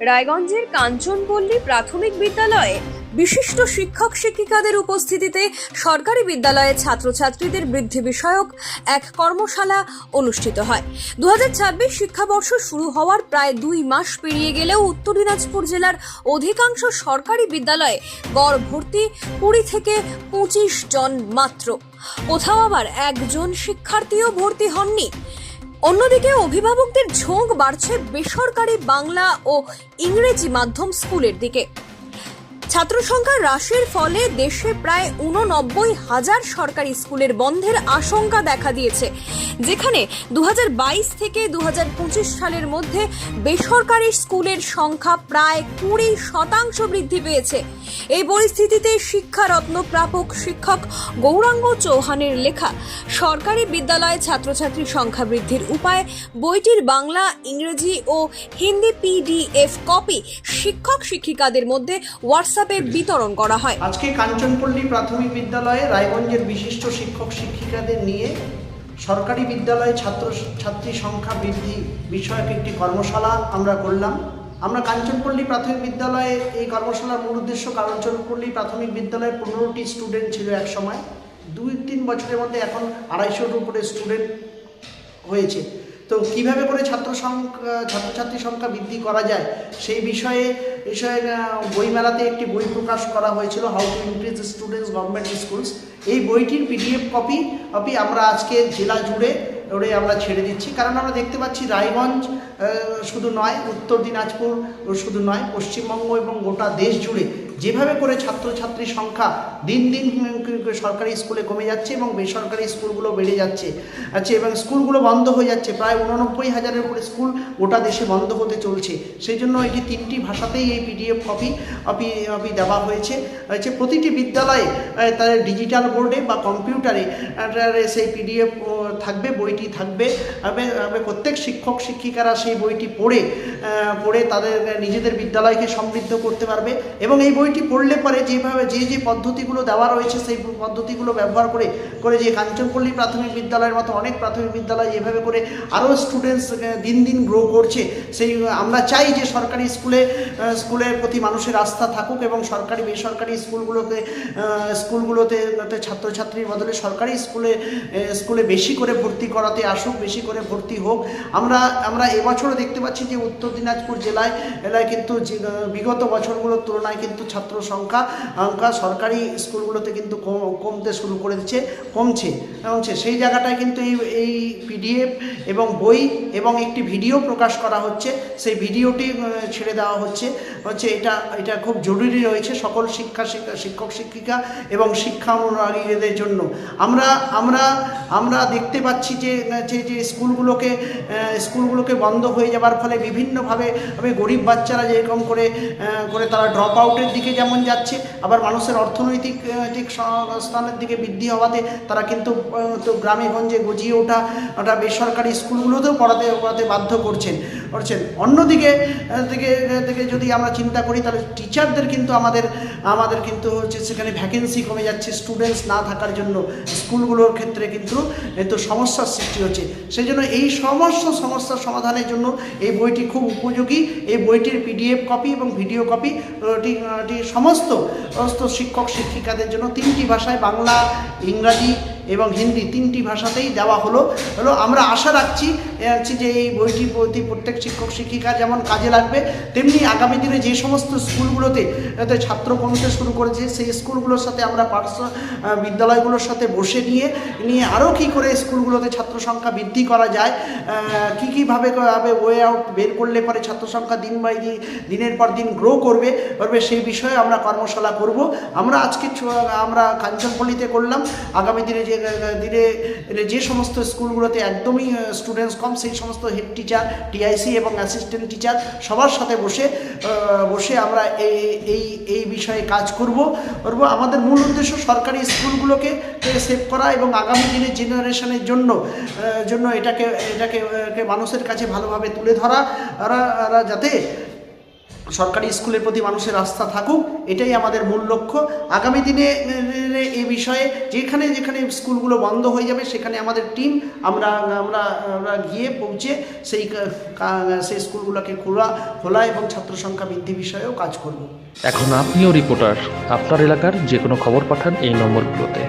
রায়গঞ্জের কাঞ্চনপল্লী প্রাথমিক বিদ্যালয়ে বিশিষ্ট শিক্ষক শিক্ষিকাদের উপস্থিতিতে সরকারি বিদ্যালয়ে ছাত্রছাত্রীদের বৃদ্ধি বিষয়ক এক কর্মশালা অনুষ্ঠিত হয়। 2026 শিক্ষাবর্ষ শুরু হওয়ার প্রায় 2 মাস পেরিয়ে গেলেও উত্তর দিনাজপুর জেলার অধিকাংশ সরকারি বিদ্যালয়ে গড় ভর্তি 20 থেকে 25 জন মাত্র। কোথাও আবার একজন শিক্ষার্থীও ভর্তি হননি। অন্যদিকে অভিভাবকদের ঝোঁক বাড়ছে বেসরকারি বাংলা ও ইংরেজি মাধ্যম স্কুলের দিকে। ছাত্র সংখ্যা হ্রাসের ফলে দেশে প্রায় 89,000 সরকারি স্কুলের বন্ধের আশঙ্কা দেখা দিয়েছে, যেখানে 2022 থেকে 2025 সালের মধ্যে বেসরকারি স্কুলের সংখ্যা প্রায় 20% বৃদ্ধি পেয়েছে। এই পরিস্থিতিতে শিক্ষারত্ন প্রাপক শিক্ষক গৌরাঙ্গ চৌহানের লেখা সরকারি বিদ্যালয়ে ছাত্রছাত্রী সংখ্যা বৃদ্ধির উপায় বইটির বাংলা, ইংরেজি ও হিন্দি PDF কপি শিক্ষক শিক্ষিকাদের মধ্যে হোয়াটসঅ্যাপে বিতরণ করা হয়। আজকে কাঞ্চনপল্লী প্রাথমিক বিদ্যালয়ে রায়গঞ্জের বিশিষ্ট শিক্ষক শিক্ষিকাদের নিয়ে সরকারি বিদ্যালয়ে ছাত্রছাত্রী সংখ্যা বৃদ্ধি বিষয়ক একটি কর্মশালা আমরা করলাম। আমরা কাঞ্চনপল্লী প্রাথমিক বিদ্যালয়ে এই কর্মশালার মূল উদ্দেশ্য, কাঞ্চনপল্লী প্রাথমিক বিদ্যালয়ে 15টি স্টুডেন্ট ছিল এক সময়, 2-3 বছরের মধ্যে এখন 250-র উপরে স্টুডেন্ট হয়েছে। তো কিভাবে করে ছাত্রছাত্রী সংখ্যা বৃদ্ধি করা যায় সেই বিষয়ে বইমেলাতে একটি বই প্রকাশ করা হয়েছিল, how to increase students government schools. এই বইটির PDF কপি আমরা আজকে জেলা জুড়ে আমরা ছেড়ে দিচ্ছি, কারণ আমরা দেখতে পাচ্ছি রায়গঞ্জ শুধু নয়, উত্তর দিনাজপুর শুধু নয়, পশ্চিমবঙ্গ এবং গোটা দেশ জুড়ে যেভাবে করে ছাত্রছাত্রীর সংখ্যা দিন দিন সরকারি স্কুলে কমে যাচ্ছে এবং বেসরকারি স্কুলগুলো বেড়ে যাচ্ছে এবং স্কুলগুলো বন্ধ হয়ে যাচ্ছে। প্রায় 89,000-এর উপরে স্কুল গোটা দেশে বন্ধ হতে চলছে। সেই জন্য এটি 3টি ভাষাতেই এই PDF কপি দেওয়া হয়েছে। প্রতিটি বিদ্যালয়ে তাদের ডিজিটাল বোর্ডে বা কম্পিউটারে সেই PDF থাকবে, বইটি থাকবে। প্রত্যেক শিক্ষক শিক্ষিকারা সেই বইটি পড়ে তাদের নিজেদের বিদ্যালয়কে সমৃদ্ধ করতে পারবে এবং এই বইটি পড়লে পরে যেভাবে যে পদ্ধতিগুলো দেওয়া রয়েছে সেই পদ্ধতিগুলো ব্যবহার করে যে কাঞ্চনপল্লী প্রাথমিক বিদ্যালয়ের মতো অনেক প্রাথমিক বিদ্যালয় যেভাবে করে আরও স্টুডেন্টস দিন দিন গ্রো করছে, সেই আমরা চাই যে সরকারি স্কুলের প্রতি মানুষের আস্থা থাকুক এবং সরকারি বেসরকারি স্কুলগুলোতে ছাত্রছাত্রীর বদলে সরকারি স্কুলে বেশি করে ভর্তি করাতে আসুক, বেশি করে ভর্তি হোক। আমরা এবছরও দেখতে পাচ্ছি যে উত্তর দিনাজপুর জেলায় কিন্তু বিগত বছরগুলোর তুলনায় কিন্তু ছাত্র সংখ্যা সরকারি স্কুলগুলোতে কিন্তু কমতে শুরু কমছে। সেই জায়গাটায় কিন্তু এই PDF এবং বই এবং একটি ভিডিও প্রকাশ করা হচ্ছে, সেই ভিডিওটি ছেড়ে দেওয়া হচ্ছে। এটা খুব জরুরি রয়েছে সকল শিক্ষক শিক্ষিকা এবং শিক্ষা অনুরাগীদের জন্য। আমরা দেখতে পাচ্ছি যে স্কুলগুলোকে বন্ধ হয়ে যাবার ফলে বিভিন্নভাবে গরিব বাচ্চারা যেরকম করে তারা ড্রপ আউটের দিকে যেমন যাচ্ছে, আবার মানুষের অর্থনৈতিক স্থানের দিকে বৃদ্ধি হওয়াতে তারা কিন্তু গ্রামে গঞ্জে গজিয়ে ওঠা বেসরকারি স্কুলগুলোতেও পড়াতে বাধ্য করছেন। অন্যদিকে থেকে যদি আমরা চিন্তা করি তাহলে টিচারদের কিন্তু আমাদের কিন্তু সেখানে ভ্যাকেন্সি কমে যাচ্ছে, স্টুডেন্টস না থাকার জন্য স্কুলগুলোর ক্ষেত্রে কিন্তু সমস্যার সৃষ্টি হচ্ছে। সেই জন্য এই সমস্যার সমাধানের জন্য এই বইটি খুব উপযোগী। এই বইটির PDF কপি এবং ভিডিও কপি সমস্ত শিক্ষক শিক্ষিকাদের জন্য 3টি ভাষায়, বাংলা, ইংরাজি এবং হিন্দি 3টি ভাষাতেই দেওয়া হলো। আমরা আশা রাখছি যে এই বইটি প্রত্যেক শিক্ষক শিক্ষিকা যেমন কাজে লাগবে, তেমনি আগামী দিনে যে সমস্ত স্কুলগুলোতে ছাত্র কমতে শুরু করেছে সেই স্কুলগুলোর সাথে আমরা বিদ্যালয়গুলোর সাথে বসে নিয়ে আরও কী করে স্কুলগুলোতে ছাত্র সংখ্যা বৃদ্ধি করা যায়, কীভাবে ওয়ে আউট বের করলে পরে ছাত্র সংখ্যা দিনের পর দিন গ্রো করবে সেই বিষয়ে আমরা কর্মশালা করব। আমরা কাঞ্চনপল্লীতে করলাম। আগামী দিনে যে সমস্ত স্কুলগুলোতে একদমই স্টুডেন্টস কম, সেই সমস্ত হেড টিচার, TIC এবং অ্যাসিস্ট্যান্ট টিচার সবার সাথে বসে আমরা এই বিষয়ে কাজ করব। আমাদের মূল উদ্দেশ্য সরকারি স্কুলগুলোকে সেভ করা এবং আগামী দিনের জেনারেশনের জন্য এটাকে মানুষের কাছে ভালোভাবে তুলে ধরা, যাতে সরকারি স্কুলের প্রতি মানুষের আস্থা থাকুক, এটাই আমাদের মূল লক্ষ্য। আগামী দিনে এই বিষয়ে যেখানে যেখানে স্কুলগুলো বন্ধ হয়ে যাবে সেখানে আমাদের টিম আমরা গিয়ে পৌঁছে সেই স্কুলগুলোকে খোলা এবং ছাত্র সংখ্যা বৃদ্ধি বিষয়েও কাজ করব। এখন আপনিও রিপোর্টার, আপনার এলাকার যে কোনো খবর পাঠান এই নম্বরগুলোতে।